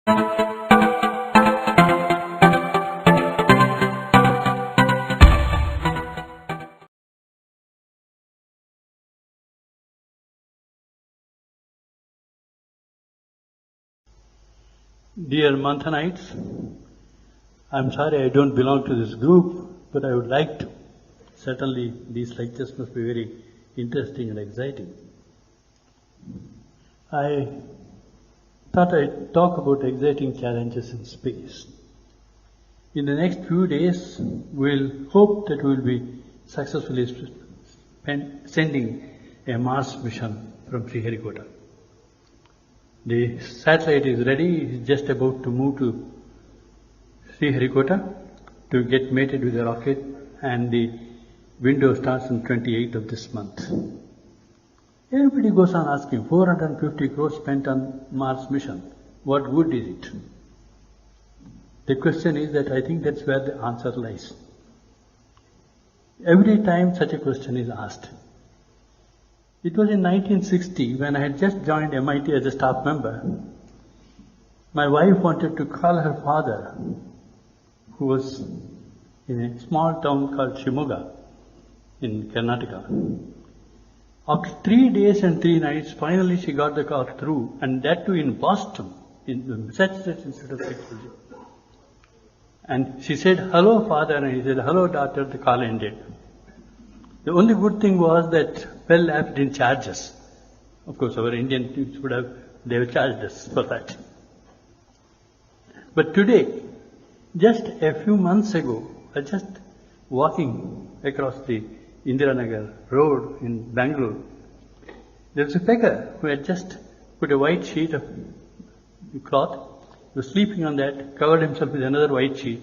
Dear Manthanites, I'm sorry I don't belong to this group, but I would like to. Certainly these lectures must be very interesting and exciting. I thought I'd talk about exciting challenges in space. In the next few days, we'll hope that we'll be successfully sending a Mars mission from Sriharikota. The satellite is ready, it is just about to move to Sriharikota to get mated with the rocket, and the window starts on 28th of this month. Everybody goes on asking, 450 crores spent on Mars mission, what good is it? The question is that I think that's where the answer lies. Every time such a question is asked. It was in 1960 when I had just joined MIT as a staff member. My wife wanted to call her father, who was in a small town called Shimoga in Karnataka. After 3 days and 3 nights, finally she got the call through, and that too in Boston, in the Massachusetts Institute of Technology. And she said, "Hello, father," and he said, "Hello, daughter," the call ended. The only good thing was that Bell Labs didn't charge us. Of course, our Indian teams they have charged us for that. But today, just a few months ago, I was just walking across the Indiranagar road in Bangalore. There was a beggar who had just put a white sheet of cloth, he was sleeping on that, covered himself with another white sheet,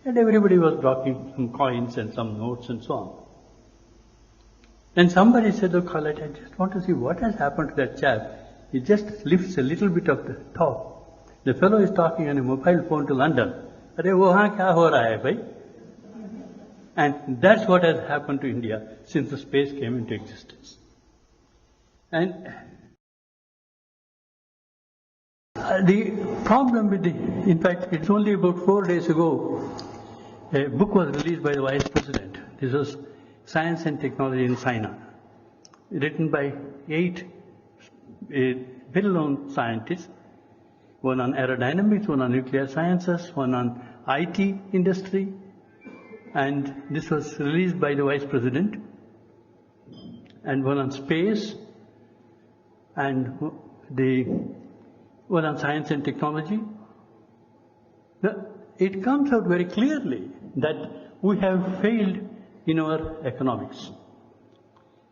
and everybody was dropping some coins and some notes and so on. Then somebody said, "Look, I just want to see what has happened to that chap. He just lifts a little bit of the top. The fellow is talking on a mobile phone to London. Arey, wahan kya ho raha hai, bhai?" And that's what has happened to India since the space came into existence. And the problem with in fact, it's only about 4 days ago, a book was released by the Vice President. This was Science and Technology in China, written by 8 well-known scientists, one on aerodynamics, one on nuclear sciences, one on IT industry, and this was released by the Vice President, and one on space, and the one on science and technology. It comes out very clearly that we have failed in our economics.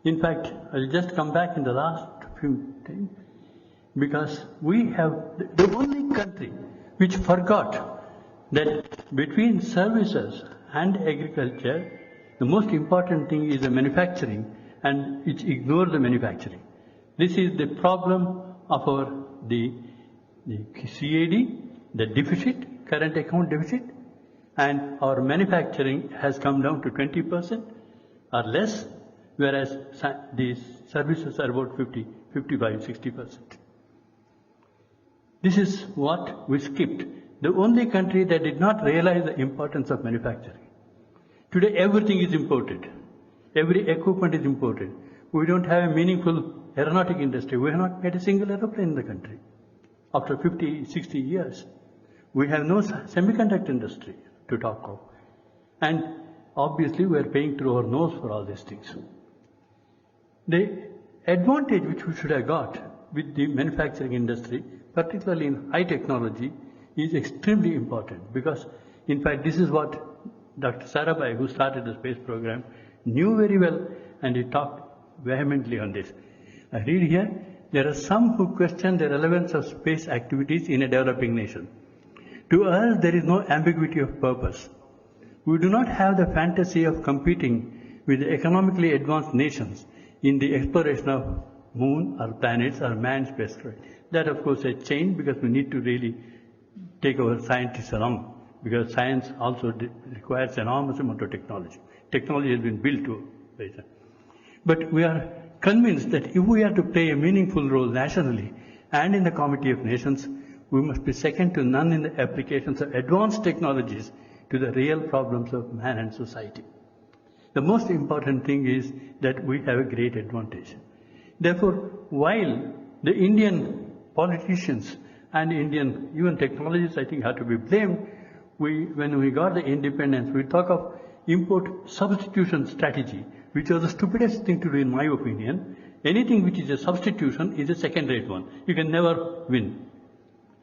In fact, I'll just come back in the last few things, because we have the only country which forgot that between services and agriculture, the most important thing is the manufacturing, and which ignore the manufacturing. This is the problem of our the CAD, the deficit, current account deficit, and our manufacturing has come down to 20% or less, whereas these services are about 55-60%. This is what we skipped. The only country that did not realize the importance of manufacturing. Today everything is imported. Every equipment is imported. We don't have a meaningful aeronautic industry. We have not made a single aeroplane in the country. After 50, 60 years, we have no semiconductor industry to talk of. And obviously we are paying through our nose for all these things. The advantage which we should have got with the manufacturing industry, particularly in high technology, is extremely important, because in fact this is what Dr. Sarabhai, who started the space program, knew very well, and he talked vehemently on this. I read here, there are some who question the relevance of space activities in a developing nation. To us, there is no ambiguity of purpose. We do not have the fantasy of competing with the economically advanced nations in the exploration of moon or planets or manned spacecraft. That of course has changed, because we need to really take our scientists along, because science also requires enormous amount of technology. Technology has been built to it. But we are convinced that if we are to play a meaningful role nationally and in the Committee of Nations, We must be second to none in the applications of advanced technologies to the real problems of man and society. The most important thing is that we have a great advantage. Therefore, while the Indian politicians and Indian even technologists, I think, have to be blamed, when we got the independence, we talk of import substitution strategy, which was the stupidest thing to do in my opinion. Anything which is a substitution is a second-rate one. You can never win.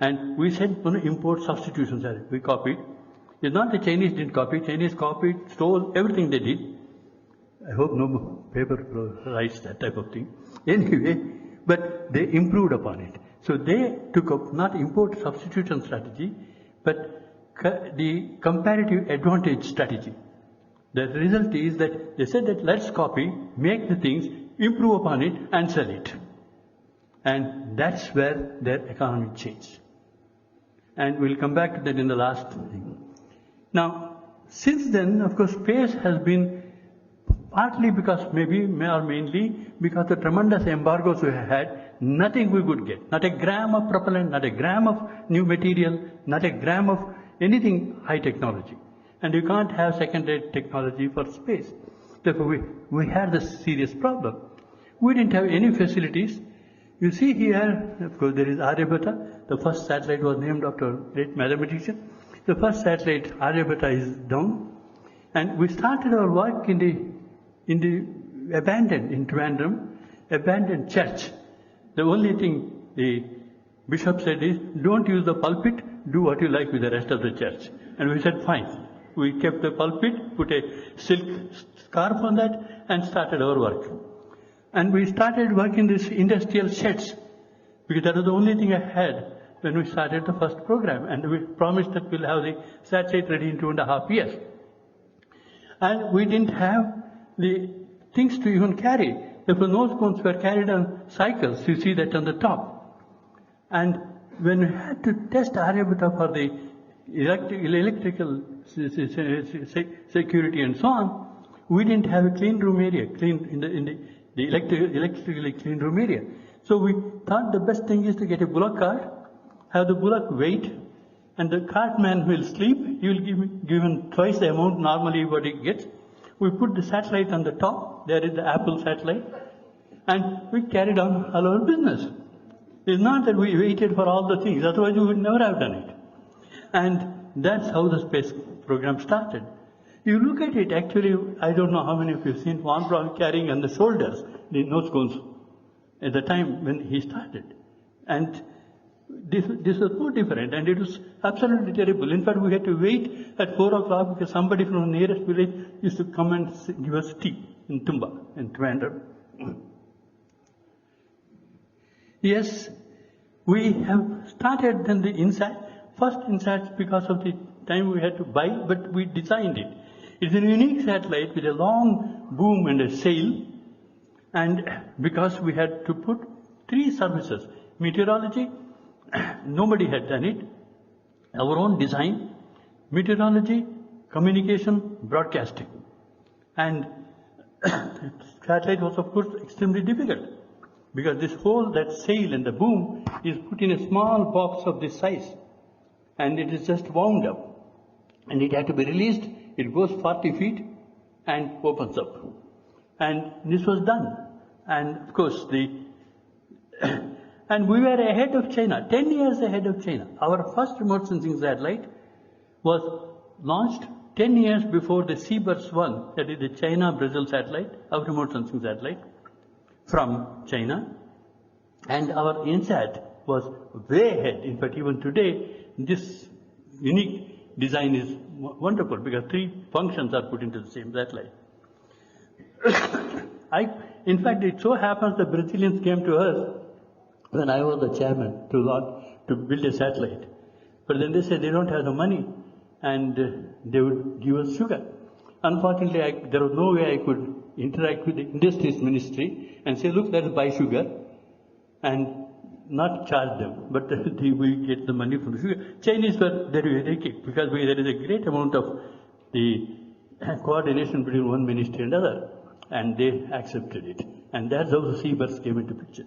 And we said, import substitutions, we copied. It's not the Chinese didn't copy. Chinese copied, stole, everything they did. I hope no paper writes that type of thing. Anyway, but they improved upon it. So they took up not import substitution strategy, but the comparative advantage strategy. The result is that they said that let's copy, make the things, improve upon it and sell it. And that's where their economy changed. And we'll come back to that in the last thing. Now, since then, of course, space has been partly because mainly because the tremendous embargoes we had, nothing we could get. Not a gram of propellant, not a gram of new material, not a gram of anything high technology. And you can't have second-rate technology for space. Therefore, we had this serious problem. We didn't have any facilities. You see here, of course, there is Aryabhata. The first satellite was named after a great mathematician. The first satellite, Aryabhata, is down. And we started our work in the abandoned, in Trivandrum, abandoned church. The only thing the bishop said is, don't use the pulpit, do what you like with the rest of the church. And we said, fine. We kept the pulpit, put a silk scarf on that, and started our work. And we started working in these industrial sheds, because that was the only thing I had when we started the first program. And we promised that we'll have the satellite ready in 2.5 years. And we didn't have the things to even carry. The nose cones were carried on cycles. You see that on the top. And when we had to test Aryabhata for the electrical security and so on, we didn't have a clean room area, the electrically clean room area. So we thought the best thing is to get a bullock cart, have the bullock wait, and the cartman will sleep. He will give him twice the amount normally what he gets. We put the satellite on the top. There is the Apple satellite. And we carried on all our business. It's not that we waited for all the things. Otherwise, we would never have done it. And that's how the space program started. You look at it, actually, I don't know how many of you have seen Von Braun carrying on the shoulders the nose cones at the time when he started. And this was so different, and it was absolutely terrible. In fact, we had to wait at 4 o'clock because somebody from the nearest village used to come and give us tea in Tumba, in Trivandrum. Yes, we have started then the inside. First insats because of the time we had to buy, but we designed it. It's a unique satellite with a long boom and a sail, and because we had to put 3 services: meteorology, nobody had done it, our own design, meteorology, communication, broadcasting. And satellite was of course extremely difficult, because that sail and the boom is put in a small box of this size, and it is just wound up, and it had to be released. It goes 40 feet and opens up. And this was done. And of course and we were ahead of China, 10 years ahead of China. Our first remote sensing satellite was launched 10 years before the Seabirds 1, that is the China-Brazil satellite, our remote sensing satellite from China. And our INSAT was way ahead. In fact, even today, this unique design is wonderful because 3 functions are put into the same satellite. In fact, it so happens the Brazilians came to us when I was the chairman to build a satellite. But then they said they don't have the money and they would give us sugar. Unfortunately, there was no way I could interact with the industries ministry and say, look, let's buy sugar and not charge them, but we get the money from the sugar. Chinese were very quick because there is a great amount of the coordination between one ministry and another, and they accepted it. And that's how the Seabirds came into picture.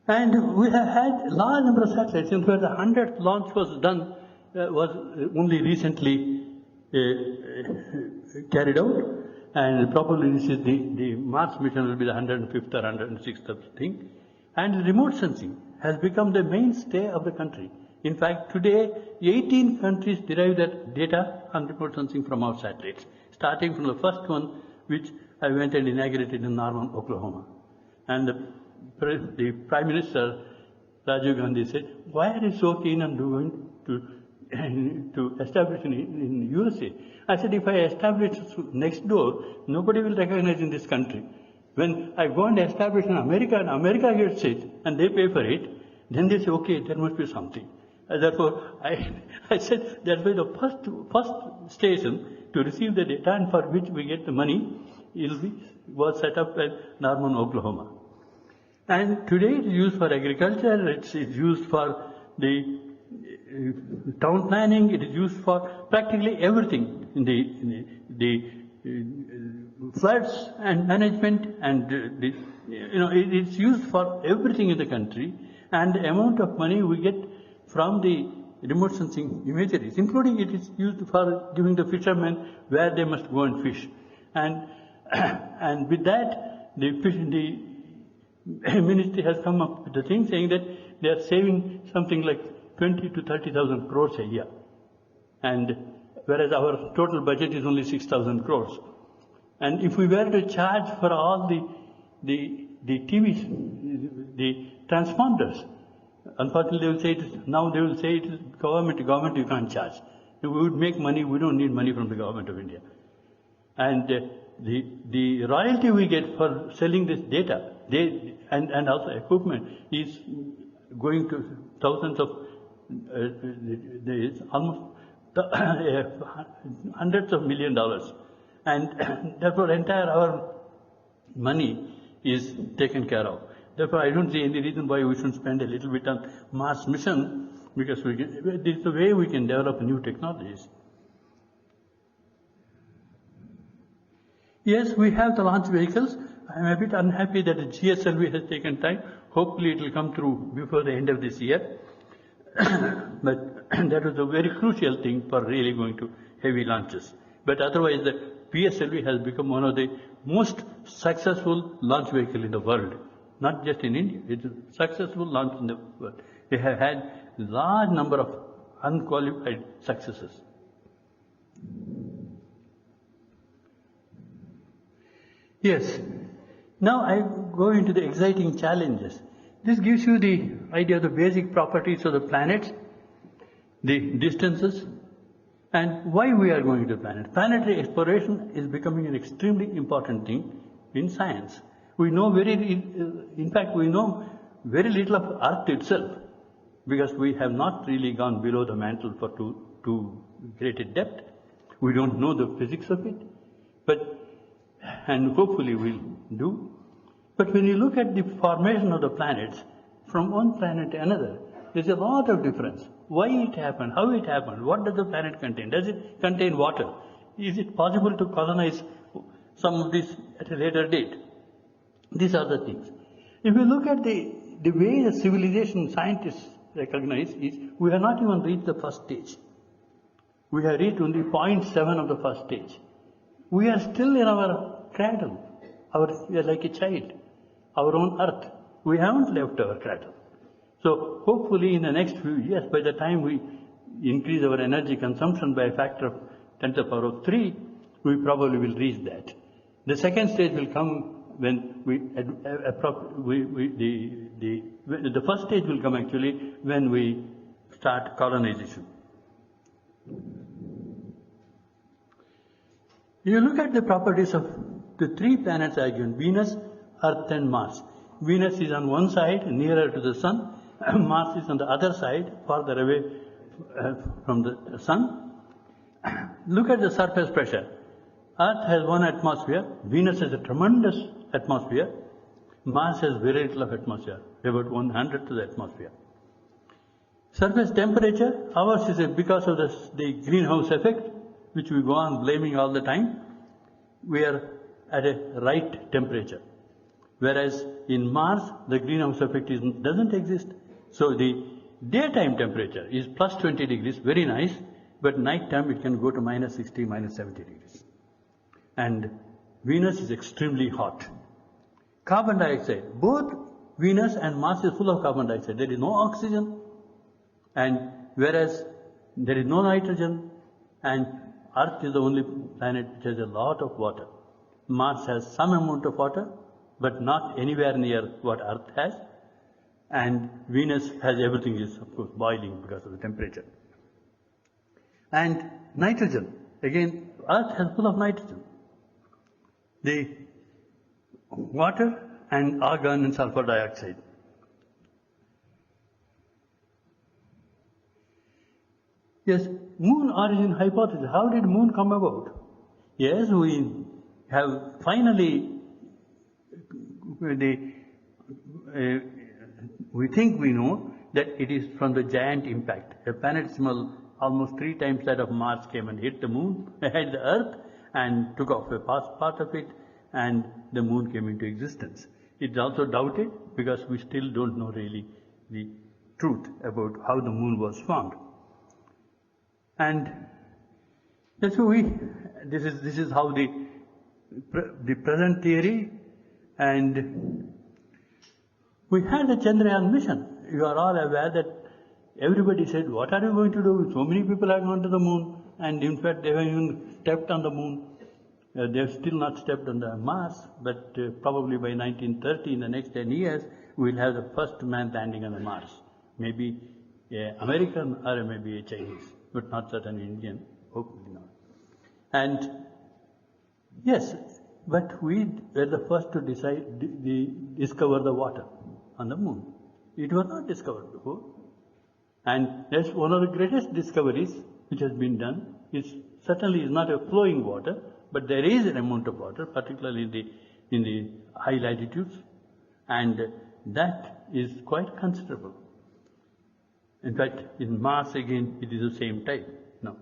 And we have had a large number of satellites. In fact, the 100th launch was done, was only recently carried out. And probably this is the Mars mission will be the 105th or 106th thing. And remote sensing has become the mainstay of the country. In fact, today, 18 countries derive their data on remote sensing from our satellites, starting from the first one, which I went and inaugurated in Norman, Oklahoma. And the Prime Minister, Rajiv Gandhi, said, why are you so keen on going to establish in USA? I said, if I establish next door, nobody will recognize in this country. When I go and establish in America, and America gets it, and they pay for it, then they say, okay, there must be something. Therefore, I said, that way the first station to receive the data and for which we get the money was set up at Norman, Oklahoma. And today it is used for agriculture, it's used for the town planning, it is used for practically everything in the floods and management, and it's used for everything in the country. And the amount of money we get from the remote sensing imageries, including it is used for giving the fishermen where they must go and fish. And with that, the ministry has come up with the thing saying that they are saving something like 20 to 30,000 crores a year. And whereas our total budget is only 6,000 crores. And if we were to charge for all the TVs, the transponders, unfortunately they will say they will say it is government you can't charge. If we would make money, we don't need money from the government of India. And the royalty we get for selling this data, and also equipment is going to thousands of, almost hundreds of $1 million. And therefore entire our money is taken care of. Therefore, I don't see any reason why we should spend a little bit on Mars mission, because this is the way we can develop new technologies. Yes, we have the launch vehicles. I am a bit unhappy that the GSLV has taken time. Hopefully it will come through before the end of this year. But that was a very crucial thing for really going to heavy launches. But otherwise, the PSLV has become one of the most successful launch vehicle in the world. Not just in India, it's a successful launch in the world. They have had a large number of unqualified successes. Yes. Now I go into the exciting challenges. This gives you the idea of the basic properties of the planets, the distances, and why we are going to the planet. Planetary exploration is becoming an extremely important thing in science. We know in fact, we know very little of Earth itself, because we have not really gone below the mantle for too great a depth. We don't know the physics of it, and hopefully we'll do. But when you look at the formation of the planets, from one planet to another, there's a lot of difference. Why it happened, how it happened, what does the planet contain? Does it contain water? Is it possible to colonize some of this at a later date? These are the things. If you look at the way the civilization scientists recognize is, we have not even reached the first stage. We have reached only 0.7 of the first stage. We are still in our cradle. We are like a child. Our own Earth. We haven't left our cradle. So hopefully in the next few years, by the time we increase our energy consumption by a factor of 10 to the power of 3, we probably will reach that. The second stage will come when the first stage will come actually when we start colonization. You look at the properties of the 3 planets I given: Venus, Earth and Mars. Venus is on one side, nearer to the Sun. Mars is on the other side, farther away from the Sun. Look at the surface pressure. Earth has 1 atmosphere. Venus has a tremendous atmosphere. Mars has very little of atmosphere, about 1/100th of the atmosphere. Surface temperature, ours is because of the greenhouse effect, which we go on blaming all the time. We are at a right temperature. Whereas in Mars, the greenhouse effect doesn't exist. So the daytime temperature is plus 20 degrees, very nice, but night time it can go to minus 60, minus 70 degrees. And Venus is extremely hot. Carbon dioxide, both Venus and Mars is full of carbon dioxide. There is no oxygen, and whereas there is no nitrogen, and Earth is the only planet which has a lot of water. Mars has some amount of water, but not anywhere near what Earth has. And Venus has everything is, of course, boiling because of the temperature. And nitrogen, again, Earth has full of nitrogen. The water and argon and sulfur dioxide. Yes, moon origin hypothesis. How did moon come about? Yes, we have finally, we think we know that it is from the giant impact. A planetesimal almost 3 times that of Mars came and hit the moon, hit the Earth, and took off a part of it, and the moon came into existence. It's also doubted because we still don't know really the truth about how the moon was formed. And that's why this is how the present theory, and we had the Chandrayaan mission. You are all aware that everybody said, what are you going to do? So many people have gone to the moon, and in fact they have even stepped on the moon. They have still not stepped on the Mars, but probably by 1930, in the next 10 years, we will have the first man landing on the Mars. Maybe American or maybe a Chinese, but not certain Indian, hopefully not. And yes, but we were the first to discover the water on the moon. It was not discovered before. And that's one of the greatest discoveries which has been done. It certainly is not a flowing water, but there is an amount of water, particularly in the high latitudes, and that is quite considerable. In fact, in Mars again, it is the same type now.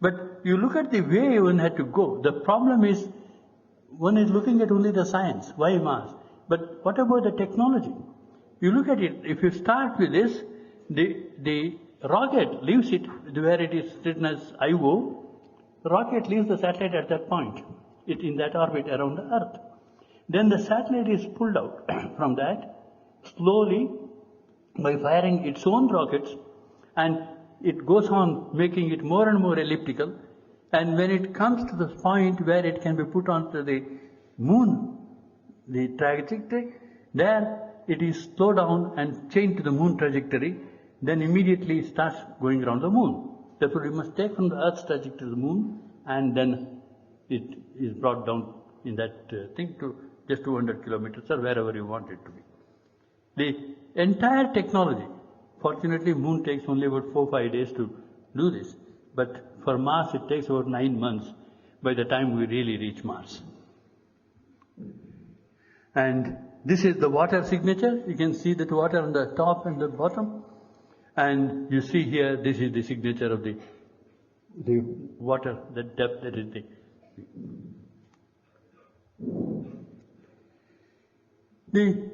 But you look at the way one had to go. The problem is, one is looking at only the science. Why Mars? But what about the technology? You look at it, if you start with this, the rocket leaves it where it is written as IO. The rocket leaves the satellite at that point, in that orbit around the Earth. Then the satellite is pulled out from that slowly by firing its own rockets, and it goes on making it more and more elliptical. And when it comes to the point where it can be put onto the moon, the trajectory, there it is slowed down and changed to the moon trajectory, then immediately starts going around the moon. Therefore, we must take from the Earth's trajectory to the moon, and then it is brought down in that thing to just 200 kilometers or wherever you want it to be. The entire technology, fortunately, moon takes only about 4-5 days to do this, but for Mars it takes about 9 months by the time we really reach Mars. And this is the water signature. You can see that water on the top and the bottom. And you see here, this is the signature of the water, the depth that is the. The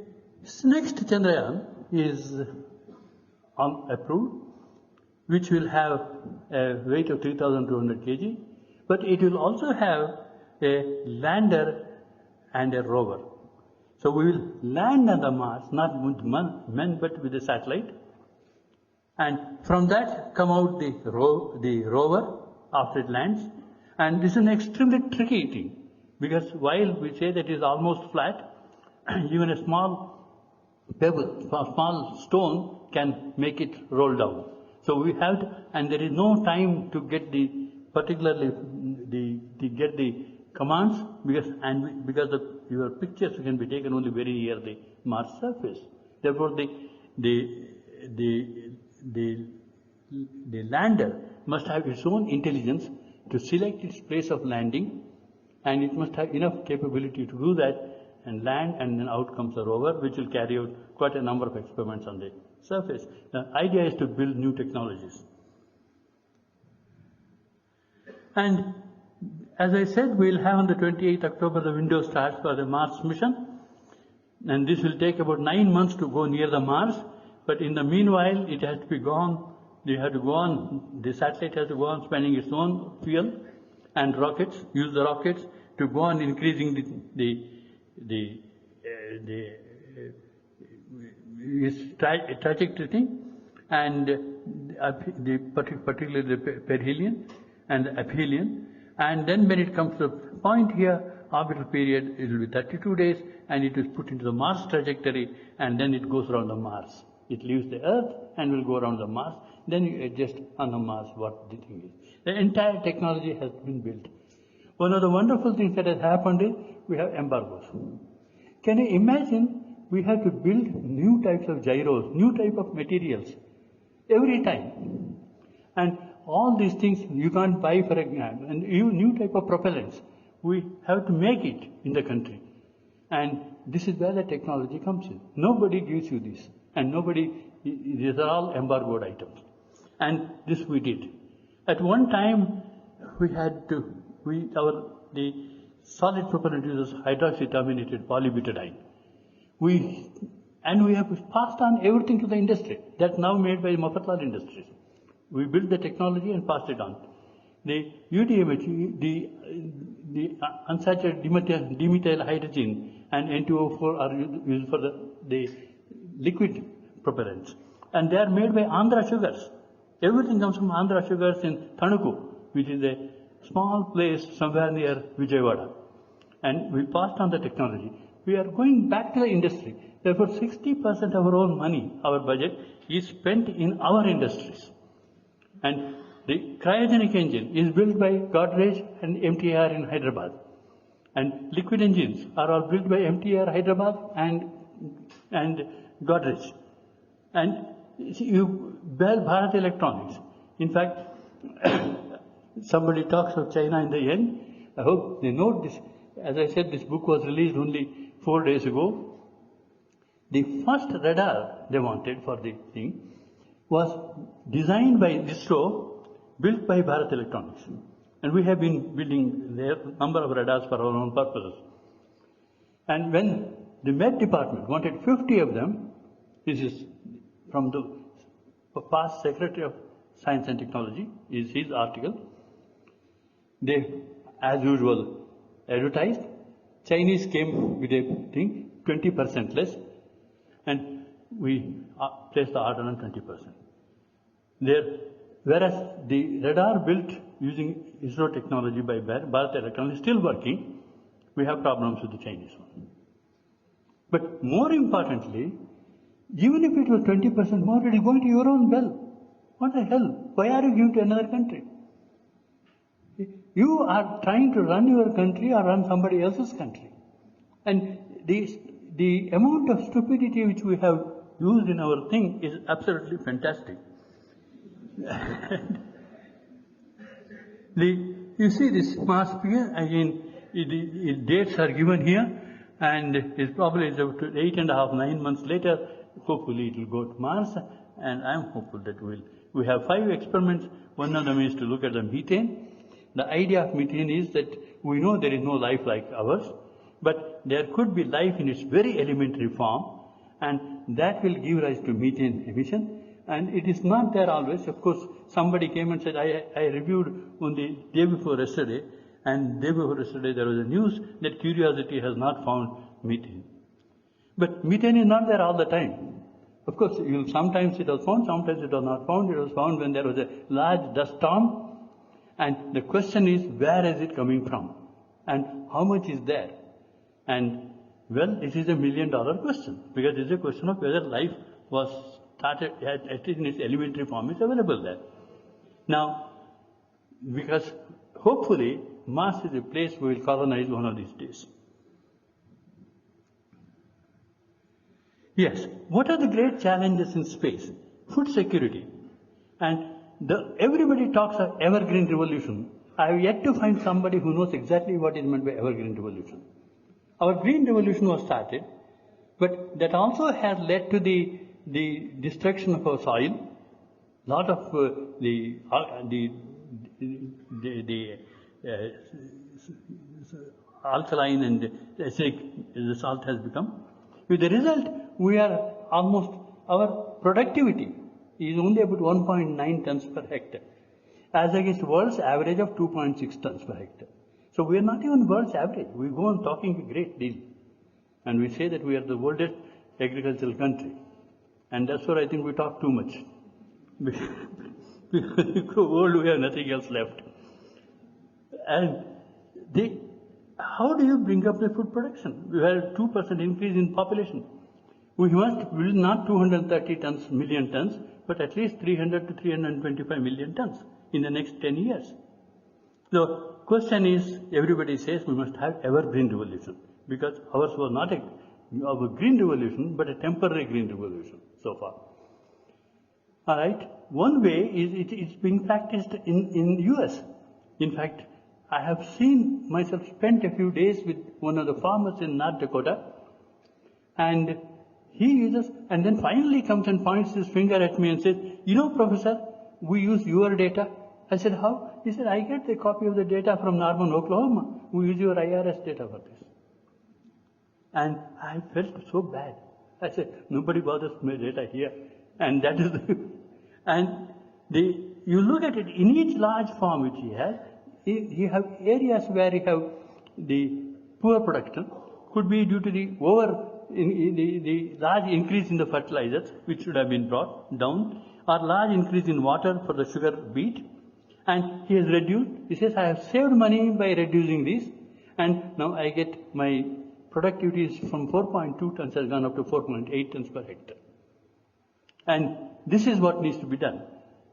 next Chandrayaan is approved, which will have a weight of 3,200 kg, but it will also have a lander and a rover. So we will land on the Mars, not with men, but with a satellite. And from that come out the rover after it lands. And this is an extremely tricky thing, because while we say that it is almost flat, even a small pebble, a small stone can make it roll down. So we have to, and there is no time to get particularly get the commands, because your pictures can be taken only very near the Mars surface. Therefore, the lander must have its own intelligence to select its place of landing, and it must have enough capability to do that and land, and then out comes a rover which will carry out quite a number of experiments on the surface. The idea is to build new technologies. And as I said, we'll have on the 28th October the window starts for the Mars mission. And this will take about 9 months to go near the Mars. But in the meanwhile, it has to be gone. They have to go on, the satellite has to go on spending its own fuel and rockets, use the rockets to go on increasing its trajectory thing, and particularly the perihelion and the aphelion. And then when it comes to the point here, orbital period, it will be 32 days, and it is put into the Mars trajectory, and then it goes around the Mars. It leaves the Earth and will go around the Mars. Then you adjust on the Mars what the thing is. The entire technology has been built. One of the wonderful things that has happened is we have embargoes. Can you imagine we have to build new types of gyros, new type of materials every time. And all these things you can't buy for a grand. And new type of propellants, we have to make it in the country. And this is where the technology comes in. Nobody gives you this. And these are all embargoed items. And this we did. At one time, the solid propellant uses hydroxy-terminated polybutadiene. We have passed on everything to the industry. That's now made by Moffatlaal Industries. We built the technology and passed it on. The UDMH, the unsaturated dimethyl hydrogen and N2O4 are used for the liquid propellants. And they are made by Andhra Sugars. Everything comes from Andhra Sugars in Thanuku, which is a small place somewhere near Vijayawada. And we passed on the technology. We are going back to the industry. Therefore, 60% of our own money, our budget, is spent in our industries. And the cryogenic engine is built by Godrej and MTR in Hyderabad. And liquid engines are all built by MTR Hyderabad and Godrej. And you bear Bharat Electronics. In fact, somebody talks of China in the end. I hope they note this. As I said, this book was released only 4 days ago. The first radar they wanted for the thing was designed by ISRO, built by Bharat Electronics. And we have been building their number of radars for our own purposes. And when the Met Department wanted 50 of them, this is from the past Secretary of Science and Technology, is his article. They, as usual, advertised. Chinese came with a thing, 20% less, and we placed the order on 20%. Whereas the radar built using ISRO technology by Bharat Electronics is still working, we have problems with the Chinese one. But more importantly, even if it was 20% more, it is going to your own well. What the hell? Why are you giving to another country? You are trying to run your country or run somebody else's country. And the amount of stupidity which we have used in our thing is absolutely fantastic. You see this Mars figure, again, dates are given here, and it's probably about 8.5, 9 months later, hopefully it will go to Mars, and I'm hopeful that we have 5 experiments. One of them is to look at the methane. The idea of methane is that we know there is no life like ours, but there could be life in its very elementary form, and that will give rise to methane emission. And it is not there always. Of course, somebody came and said, I reviewed on the day before yesterday, and day before yesterday there was a news that Curiosity has not found methane. But methane is not there all the time. Of course, sometimes it was found, sometimes it was not found. It was found when there was a large dust storm. And the question is, where is it coming from? And how much is there? And, well, it is $1 million question, because it is a question of whether life was started, at least in its elementary form, is available there. Now, because hopefully Mars is a place we will colonize one of these days. Yes, what are the great challenges in space? Food security. And everybody talks of evergreen revolution. I have yet to find somebody who knows exactly what is meant by evergreen revolution. Our green revolution was started, but that also has led to the destruction of our soil. A lot of alkaline and acidic the salt has become. With the result, we are almost, our productivity is only about 1.9 tons per hectare, as against world's average of 2.6 tons per hectare. So we are not even world's average. We go on talking a great deal. And we say that we are the oldest agricultural country. And that's where I think we talk too much. We grow old, we have nothing else left. And how do you bring up the food production? We have a 2% increase in population. We must build not 230 million tons, but at least 300 to 325 million tons in the next 10 years. The question is, everybody says we must have evergreen revolution, because ours was not a green revolution, but a temporary green revolution so far. All right. One way is it's being practiced in US. In fact, I have seen myself spent a few days with one of the farmers in North Dakota, and he uses, and then finally comes and points his finger at me and says, "You know, Professor, we use your data." I said, "How?" He said, "I get the copy of the data from Norman, Oklahoma. We use your IRS data for this." And I felt so bad. I said, "Nobody bothers my data here." And that is you look at it, in each large farm which he has, you have areas where you have the poor production, could be due to the large increase in the fertilizers, which should have been brought down, or large increase in water for the sugar beet. And he has reduced. He says, "I have saved money by reducing this, and now I get my productivity is from 4.2 tons has gone up to 4.8 tons per hectare." And this is what needs to be done.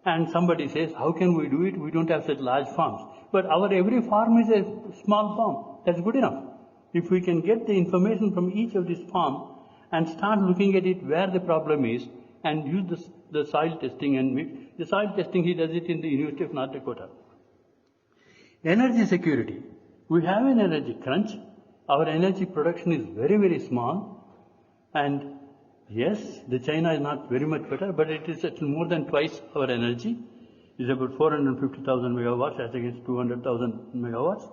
And somebody says, "How can we do it? We don't have such large farms." But our every farm is a small farm. That's good enough. If we can get the information from each of these farms and start looking at it where the problem is, and use the soil testing, and the soil testing, he does it in the University of North Dakota. Energy security. We have an energy crunch. Our energy production is very, very small. And yes, the China is not very much better, but it is at more than twice our energy. It's about 450,000 megawatts as against 200,000 megawatts.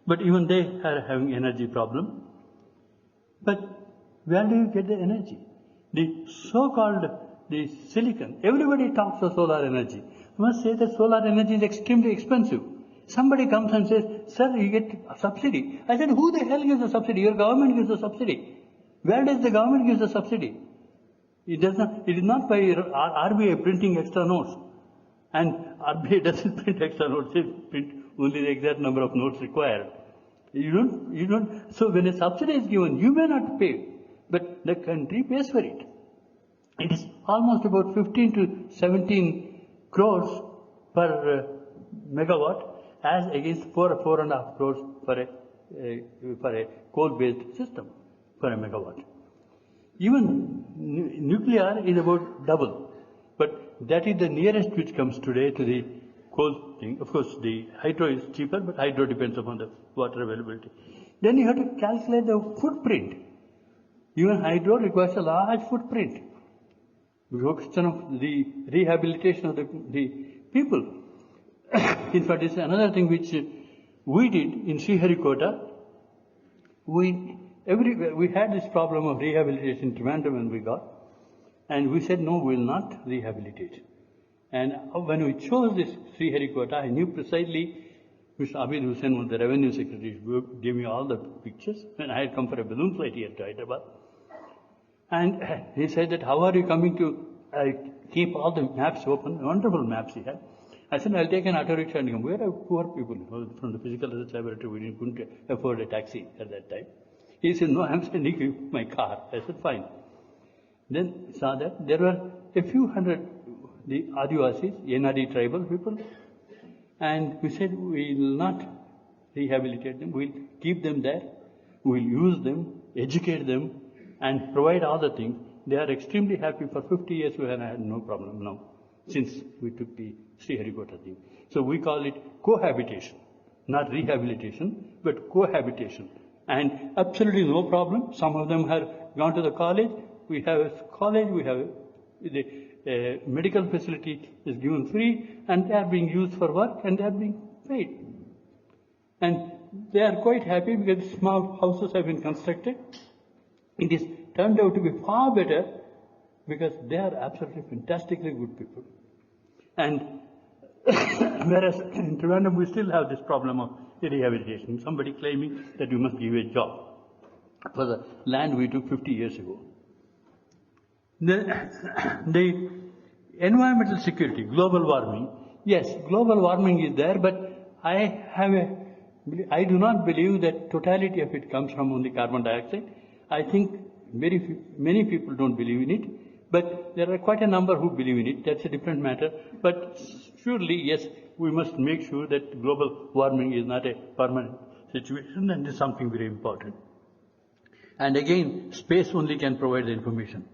But even they are having energy problem. But where do you get the energy? The so-called the silicon, everybody talks of solar energy. I must say that solar energy is extremely expensive. Somebody comes and says, "Sir, you get a subsidy." I said, "Who the hell gives a subsidy? Your government gives a subsidy." Where does the government give the subsidy? It does not. It is not by RBI printing extra notes. And RBI doesn't print extra notes. They print only the exact number of notes required. You don't. So when a subsidy is given, you may not pay, but the country pays for it. It is almost about 15 to 17 crores per megawatt, as against 4.5 crores for a coal-based system for a megawatt. Even nuclear is about double, but that is the nearest which comes today to the coal thing. Of course, the hydro is cheaper, but hydro depends upon the water availability. Then you have to calculate the footprint. Even hydro requires a large footprint. The question of the rehabilitation of the people. In fact, it's another thing which we did in Sriharikota. We had this problem of rehabilitation in Trivandrum when we got, and we said, "No, we will not rehabilitate." And when we chose this Sriharikota, I knew precisely Mr. Abid Hussain was the revenue secretary, who gave me all the pictures, and I had come for a balloon flight here to Hyderabad. And he said that, "How are you coming to keep all the maps open?" Wonderful maps he had. I said, "I'll take an auto rickshaw and come." We are poor people from the physical research laboratory. We couldn't afford a taxi at that time. He said, "No, I'm sending you my car." I said, "Fine." Then saw that there were a few hundred, the Adivasis, NRD tribal people, and we said, "We will not rehabilitate them. We'll keep them there. We'll use them, educate them, and provide all the things." They are extremely happy. For 50 years we have had no problem now, since we took the Sriharikota thing. So we call it cohabitation, not rehabilitation, but cohabitation. And absolutely no problem. Some of them have gone to the college. We have a college, we have the medical facility is given free, and they are being used for work, and they are being paid. And they are quite happy because small houses have been constructed. It is turned out to be far better because they are absolutely fantastically good people. And whereas in Trivandrum we still have this problem of rehabilitation, somebody claiming that you must give a job for the land we took 50 years ago. The environmental security, global warming, yes, global warming is there, but I do not believe that totality of it comes from only carbon dioxide. I think many people don't believe in it, but there are quite a number who believe in it. That's a different matter. But surely, yes, we must make sure that global warming is not a permanent situation, and is something very important. And again, space only can provide the information.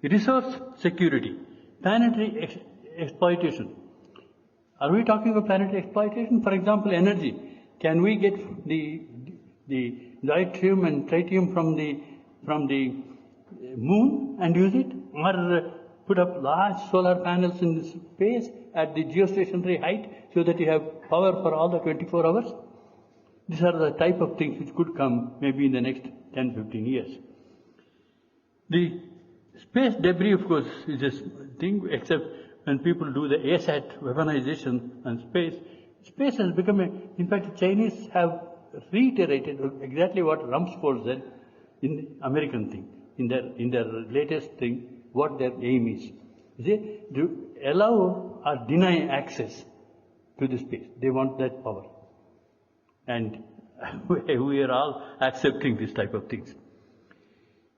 Resource security, planetary exploitation. Are we talking of planetary exploitation? For example, energy. Can we get the deuterium and tritium from the moon and use it? Or put up large solar panels in space at the geostationary height so that you have power for all the 24 hours? These are the type of things which could come maybe in the next 10-15 years. The space debris, of course, is a thing, except when people do the ASAT weaponization and space has become in fact, the Chinese have reiterated exactly what Rumsfeld said in the American thing, in their latest thing, what their aim is. They do allow or deny access to the space. They want that power. And we are all accepting this type of things.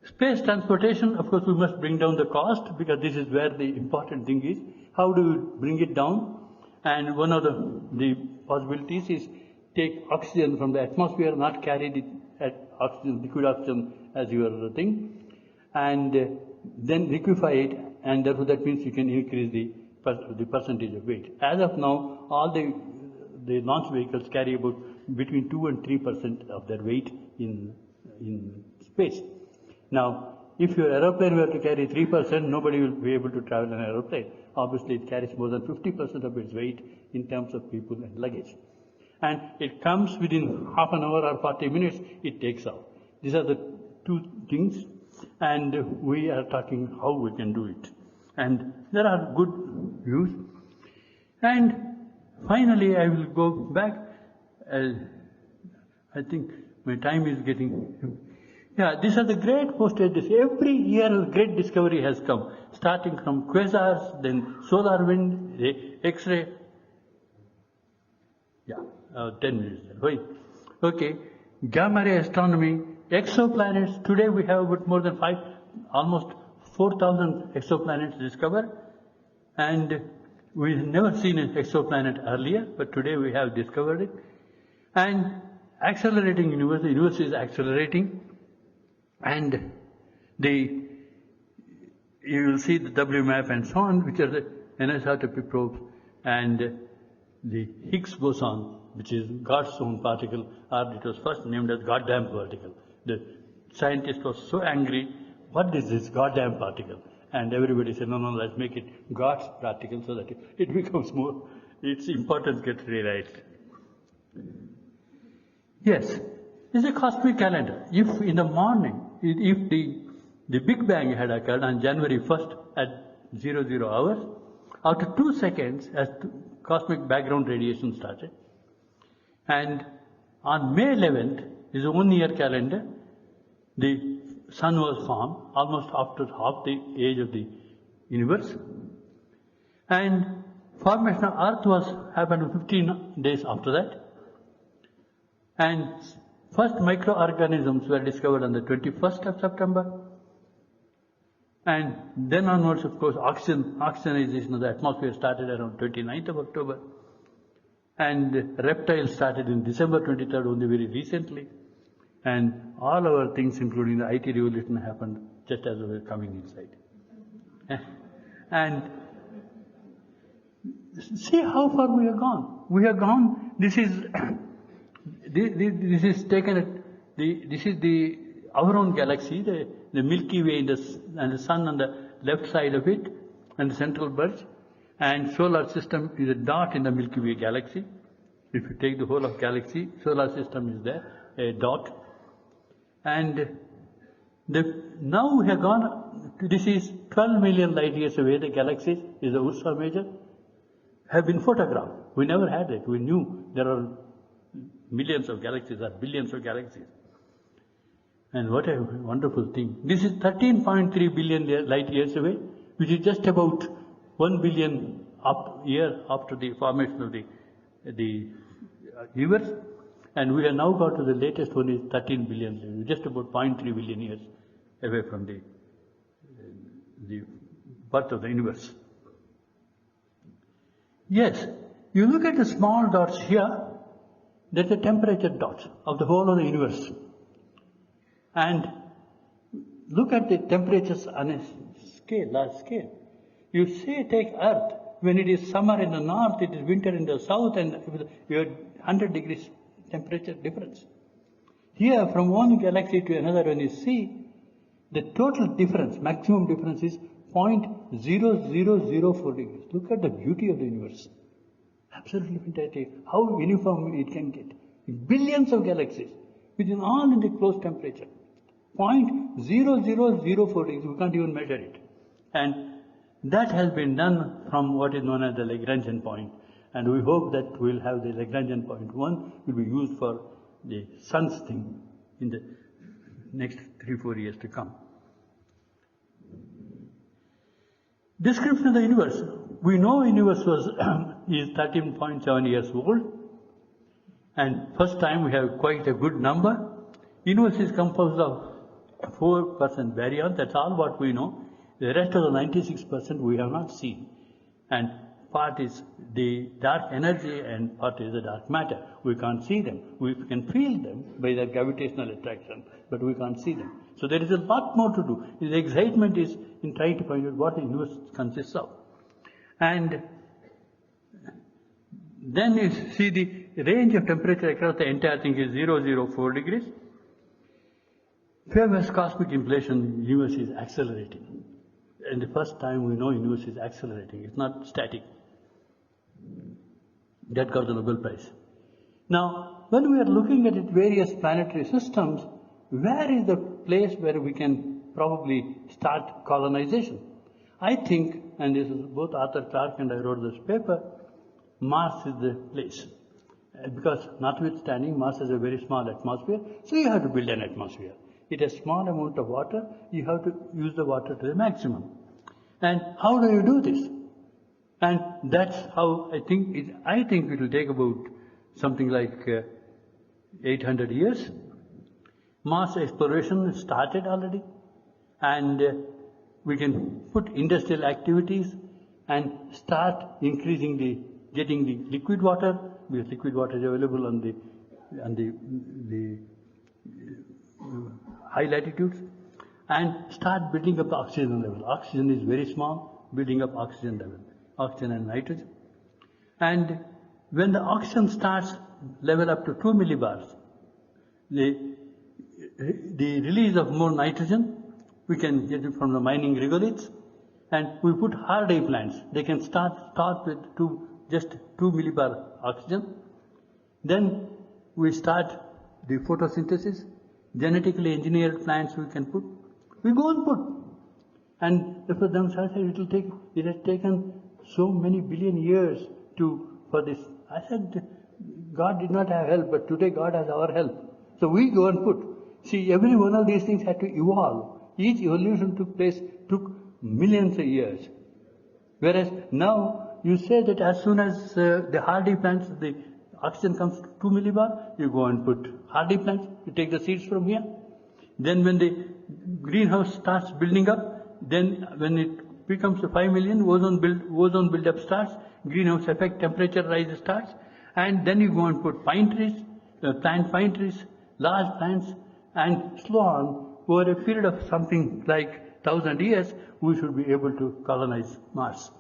Space transportation, of course, we must bring down the cost, because this is where the important thing is. How do you bring it down? And one of the possibilities is take oxygen from the atmosphere, not carry it at oxygen, liquid oxygen as your thing, and then liquefy it, and therefore that means you can increase the percentage of weight. As of now, all the launch vehicles carry about between 2 and 3% of their weight in space. Now, if your aeroplane were to carry 3%, nobody will be able to travel in an aeroplane. Obviously, it carries more than 50% of its weight in terms of people and luggage. And it comes within half an hour or 40 minutes, it takes off. These are the two things, and we are talking how we can do it. And there are good views. And finally, I will go back. I think my time is getting... Yeah, these are the great postages. Every year a great discovery has come, starting from quasars, then solar wind, X-ray. Yeah, 10 minutes. Wait. Okay, gamma ray astronomy, exoplanets. Today we have about more than almost 4,000 exoplanets discovered, and we've never seen an exoplanet earlier, but today we have discovered it. And accelerating universe, the universe is accelerating. And you will see the WMAP and so on, which are the anisotropy probes, and the Higgs boson, which is God's own particle, or it was first named as goddamn particle. The scientist was so angry, what is this goddamn particle? And everybody said, no, let's make it God's particle so that it becomes more, its importance gets realized. Yes, it's a cosmic calendar. If in the morning, if the Big Bang had occurred on January 1st at 00 hours, after 2 seconds, as cosmic background radiation started, and on May 11th is a 1 year calendar, the sun was formed, almost after half the age of the universe, and formation of Earth happened 15 days after that, and first microorganisms were discovered on the 21st of September, and then onwards, of course, oxygenization of the atmosphere started around 29th of October, and reptiles started in December 23rd, only very recently, and all our things, including the IT revolution, happened just as we were coming inside. And see how far we have gone. We have gone. This is our own galaxy, the Milky Way, and the sun on the left side of it, and the central bulge, and solar system is a dot in the Milky Way galaxy, If you take the whole of galaxy, solar system is there, a dot. And now we have gone, this is 12 million light years away, the galaxies is the Ursa Major, have been photographed. We never had it. We knew there are millions of galaxies or billions of galaxies. And what a wonderful thing. This is 13.3 billion light years away, which is just about 1 billion year after the formation of the universe. And we have now got to the latest one is 13 billion, just about 0.3 billion years away from the birth of the universe. Yes, you look at the small dots here, that's the temperature dots of the whole of the universe. And look at the temperatures on a scale, large scale. You say take Earth, when it is summer in the north, it is winter in the south, and you have 100 degrees temperature difference. Here, from one galaxy to another, when you see, the total difference, maximum difference is 0.0004 degrees. Look at the beauty of the universe. Absolutely fantastic. How uniform it can get. Billions of galaxies, within all in the close temperature. 0.0004 degrees, we can't even measure it. And that has been done from what is known as the Lagrangian point. And we hope that we'll have the Lagrangian point 1 will be used for the sun's thing in the next 3-4 years to come. Description of the universe. We know universe is 13.7 years old. And first time we have quite a good number. Universe is composed of 4% baryon, that's all what we know. The rest of the 96% we have not seen. And part is the dark energy and part is the dark matter. We can't see them. We can feel them by the gravitational attraction, but we can't see them. So there is a lot more to do. The excitement is in trying to find out what the universe consists of. And then you see the range of temperature across the entire thing is 004 degrees. Famous cosmic inflation, universe is accelerating. And the first time we know universe is accelerating, it's not static. That got the Nobel Prize. Now, when we are looking at it, various planetary systems, where is the place where we can probably start colonization? I think, and this is both Arthur Clarke and I wrote this paper, Mars is the place. Because notwithstanding, Mars has a very small atmosphere, so you have to build an atmosphere. It has small amount of water, you have to use the water to the maximum. And how do you do this? And that's how I think it will take about something like 800 years. Mars exploration started already, and we can put industrial activities and start increasing getting the liquid water, because liquid water is available on the high latitudes, and start building up the oxygen level. Oxygen is very small, building up oxygen level, oxygen and nitrogen. And when the oxygen starts level up to 2 millibars, the release of more nitrogen, we can get it from the mining regoliths, and we put hardy plants. They can start with just 2 millibar oxygen. Then we start the photosynthesis. Genetically engineered plants we can put. We go and put. And for them, it has taken so many billion years for this. I said, God did not have help, but today God has our help. So we go and put. See, every one of these things had to evolve. Each evolution took millions of years. Whereas now, you say that as soon as the hardy plants, the oxygen comes to 2 millibar, you go and put hardy plants, you take the seeds from here. Then when the greenhouse starts building up, then when it becomes to 5 million, ozone build-up starts, greenhouse effect, temperature rise starts, and then you go and put pine trees, plant pine trees, large plants, and so on. Over a period of something like 1,000 years, we should be able to colonize Mars.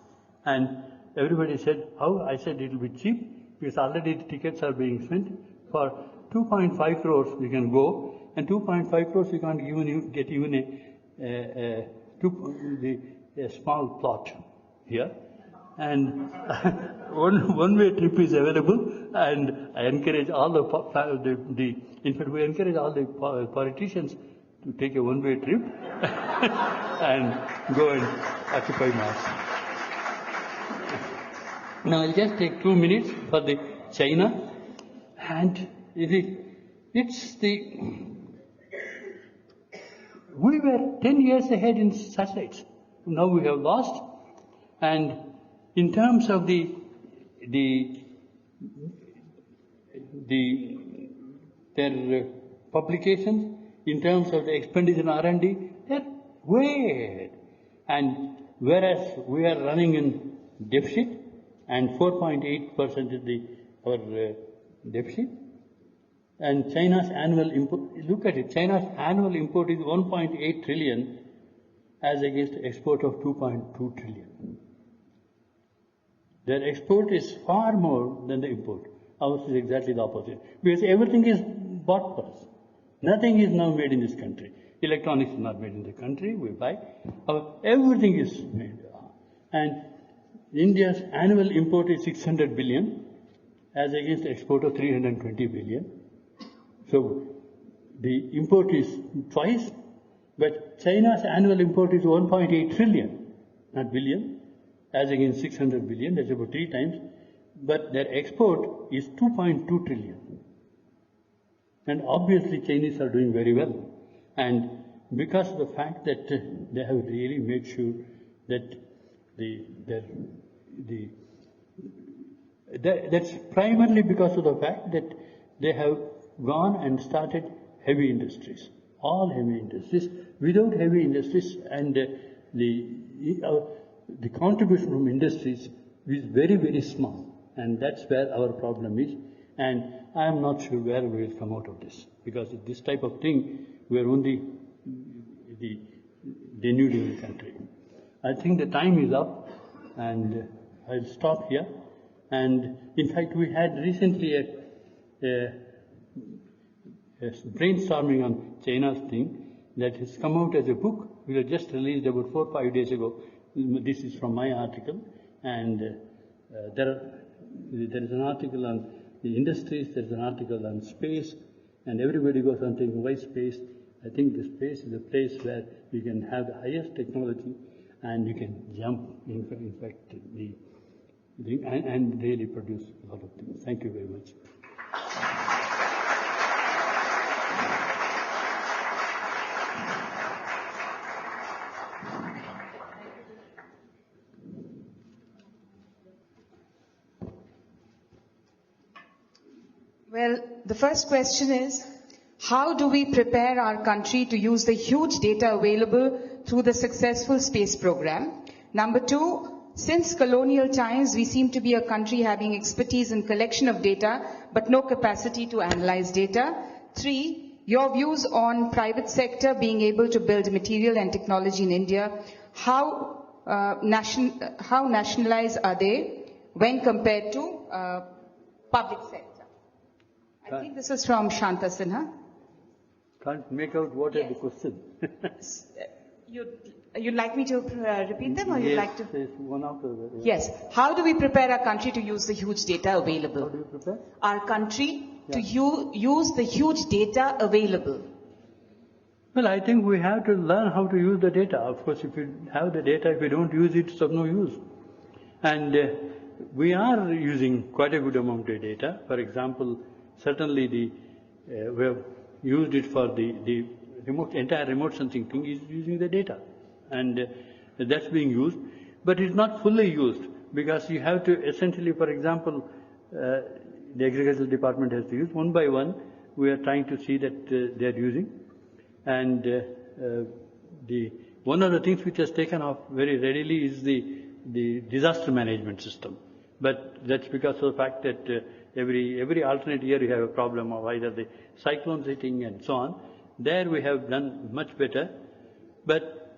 And everybody said, how? I said it will be cheap, because already the tickets are being spent. For 2.5 crores you can go, and 2.5 crores you can't get even a small plot here. And one-way trip is available, and I encourage all in fact, we encourage all the politicians to take a one-way trip and go and occupy Mars. Now I'll just take 2 minutes for the China, and we were 10 years ahead in satellites. Now we have lost, and in terms of their publications, in terms of the expenditure in R&D, they're way ahead. And whereas we are running in deficit, and 4.8% is our deficit, and China's annual import, look at it, China's annual import is 1.8 trillion as against export of 2.2 trillion. Their export is far more than the import. Ours is exactly the opposite. Because everything is bought for us. Nothing is now made in this country. Electronics is not made in the country, we buy. Everything is made. And India's annual import is 600 billion as against the export of 320 billion. So the import is twice, but China's annual import is 1.8 trillion, not billion, as against 600 billion, that's about 3 times, but their export is 2.2 trillion. And obviously Chinese are doing very well. And because of the fact that they have really made sure that that's primarily because of the fact that they have gone and started heavy industries, all heavy industries. Without heavy industries, and the contribution from industries is very, very small, and that's where our problem is. And I am not sure where we will come out of this, because this type of thing, we are only denuding the country. I think the time is up, and I'll stop here. And in fact, we had recently a brainstorming on China's thing that has come out as a book. We have just released about 4 or 5 days ago. This is from my article, and there is an article on the industries, there is an article on space, and everybody goes on thinking, why space? I think the space is a place where you can have the highest technology, and you can jump, in fact, and really produce a lot of things. Thank you very much. Well, the first question is, how do we prepare our country to use the huge data available through the successful space program? Number 2, since colonial times, we seem to be a country having expertise in collection of data, but no capacity to analyze data. 3, your views on private sector being able to build material and technology in India. How nationalized are they when compared to public sector? I think this is from Shanta Sinha. Can't make out what is the question. You'd like me to repeat them, or you'd like to? Yes, one after the other. Yes. How do we prepare our country to use the huge data available? How do you prepare? Our country to use the huge data available. Well, I think we have to learn how to use the data. Of course, if you have the data, if you don't use it, it's of no use. And we are using quite a good amount of data. For example, certainly we have used it for the entire remote sensing thing is using the data, and that's being used, but it's not fully used, because you have to essentially, for example, the agricultural department has to use one by one. We are trying to see that they are using, and one of the things which has taken off very readily is the disaster management system, but that's because of the fact that every alternate year you have a problem of either the cyclones hitting and so on. There we have done much better, but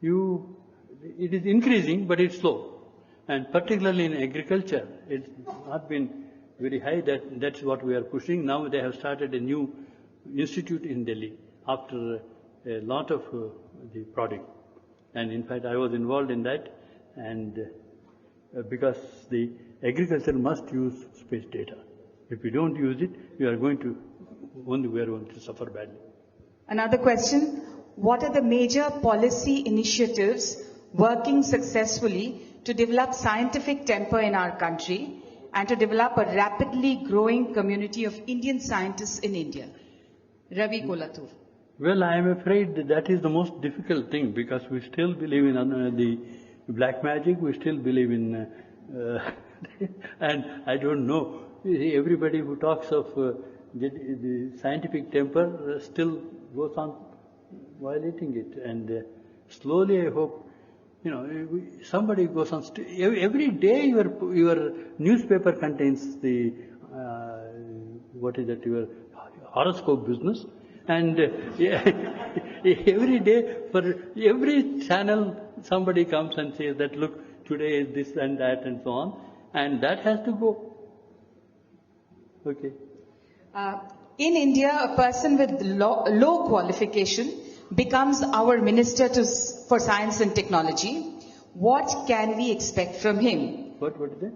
it is increasing, but it's slow. And particularly in agriculture, it's not been very high. That's what we are pushing. Now they have started a new institute in Delhi after a lot of the project. And in fact, I was involved in that, and because the agriculture must use space data. If we don't use it, we are going to suffer badly. Another question. What are the major policy initiatives working successfully to develop scientific temper in our country and to develop a rapidly growing community of Indian scientists in India? Ravi Kolathur. Well, I am afraid that is the most difficult thing, because we still believe in the black magic, we still believe in, and I don't know, everybody who talks of the scientific temper still goes on violating it, and slowly I hope, somebody goes on, every day your newspaper contains the, your horoscope business, and every day for every channel somebody comes and says that, look, today is this and that and so on, and that has to go. Okay. In India, a person with low qualification becomes our Minister for Science and Technology. What can we expect from him? What is it?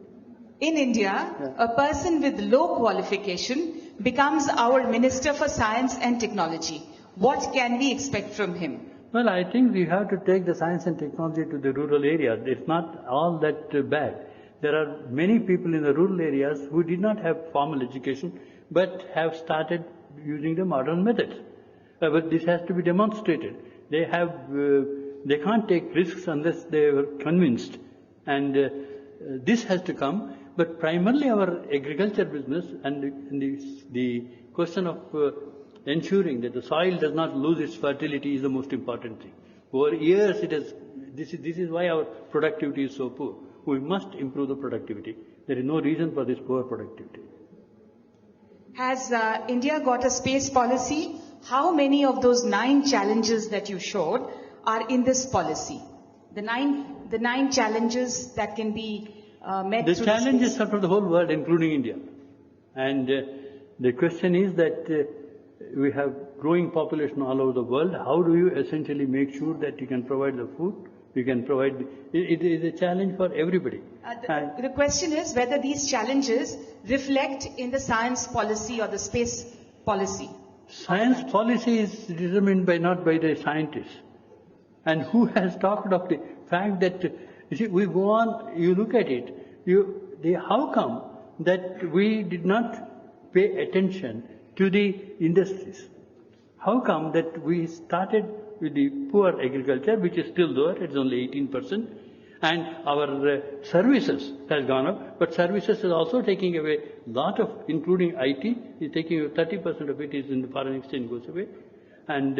In India, a person with low qualification becomes our Minister for Science and Technology. What can we expect from him? Well, I think we have to take the science and technology to the rural areas. It's not all that bad. There are many people in the rural areas who did not have formal education, but have started using the modern methods. But this has to be demonstrated. They can't take risks unless they are convinced. And this has to come. But primarily our agriculture business and the question of ensuring that the soil does not lose its fertility is the most important thing. Over years this is why our productivity is so poor. We must improve the productivity. There is no reason for this poor productivity. Has India got a space policy? How many of those 9 challenges that you showed are in this policy? The nine challenges that can be met. The challenges are for the whole world, including India. And the question is that we have growing population all over the world. How do you essentially make sure that you can provide the food? You can provide. It is a challenge for everybody. The question is whether these challenges reflect in the science policy or the space policy. Science policy is determined not by the scientists. And who has talked of the fact that, you see, we go on, you look at it, how come that we did not pay attention to the industries? How come that we started with the poor agriculture, which is still there, it's only 18%, and our services has gone up, but services is also taking away a lot of, including IT, is taking away 30% of it is in the foreign exchange goes away. And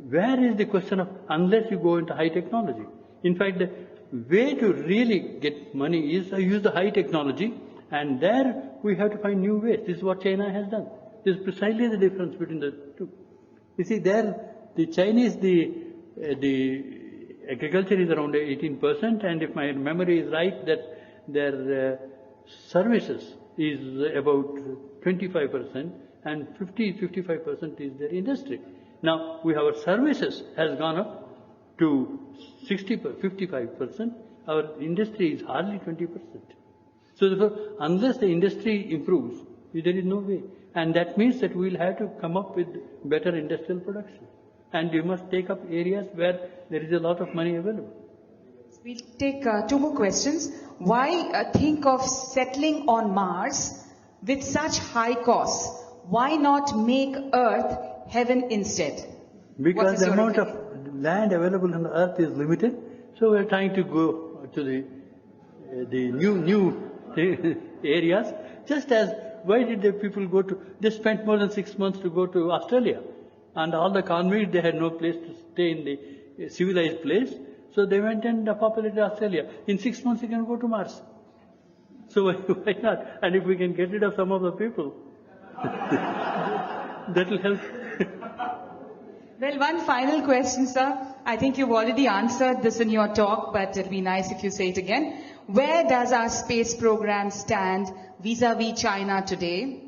where is the question of, unless you go into high technology? In fact, the way to really get money is to use the high technology, and there we have to find new ways. This is what China has done. This is precisely the difference between the two. You see, there, the Chinese, the agriculture is around 18%, and if my memory is right, that their services is about 25%, and 55% is their industry. Now, our services has gone up to 55%. Our industry is hardly 20%. So therefore, unless the industry improves, there is no way. And that means that we will have to come up with better industrial production. And we must take up areas where there is a lot of money available. We'll take 2 more questions. Why think of settling on Mars with such high costs? Why not make Earth heaven instead? Because the amount of land available on the Earth is limited. So we're trying to go to the new areas. Just as, why did the people they spent more than 6 months to go to Australia. And all the convicts, they had no place to stay in the civilized place. So they went and populated Australia. In 6 months, you can go to Mars. So why not? And if we can get rid of some of the people, that will help. Well, one final question, sir. I think you've already answered this in your talk, but it'll be nice if you say it again. Where does our space program stand vis-a-vis China today?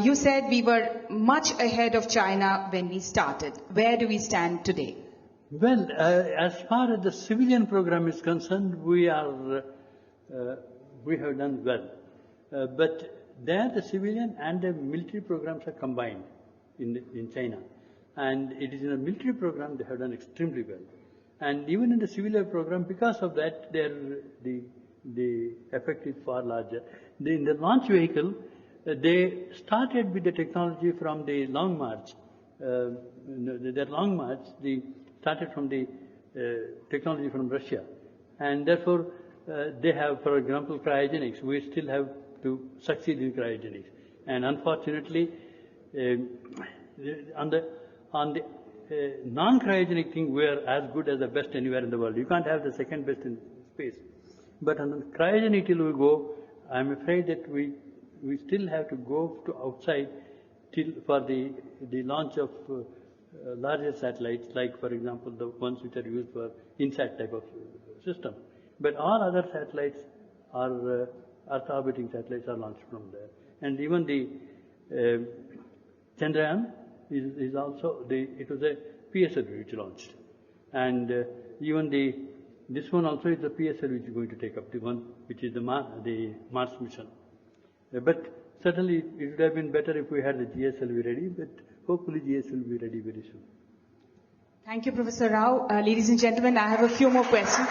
You said we were much ahead of China when we started. Where do we stand today? Well, as far as the civilian program is concerned, we are we have done well. But there the civilian and the military programs are combined in China. And it is in the military program they have done extremely well. And even in the civilian program, because of that, the effect is far larger. In the launch vehicle, they started with the technology from the Long March. Their Long March, they started from the technology from Russia. And therefore, they have, for example, cryogenics. We still have to succeed in cryogenics. And unfortunately, on the non-cryogenic thing, we are as good as the best anywhere in the world. You can't have the second best in space. But on the cryogenic till we go, I'm afraid that we still have to go to outside for the launch of larger satellites, like for example the ones which are used for INSAT type of system. But all other satellites are Earth orbiting satellites are launched from there. And even the Chandrayaan is also it was a PSLV which launched. And even this one also is the PSLV which is going to take up, the one which is the Mars mission. But certainly it would have been better if we had the GSLV ready, but hopefully GSLV will be ready very soon. Thank you, Professor Rao. Ladies and gentlemen, I have a few more questions.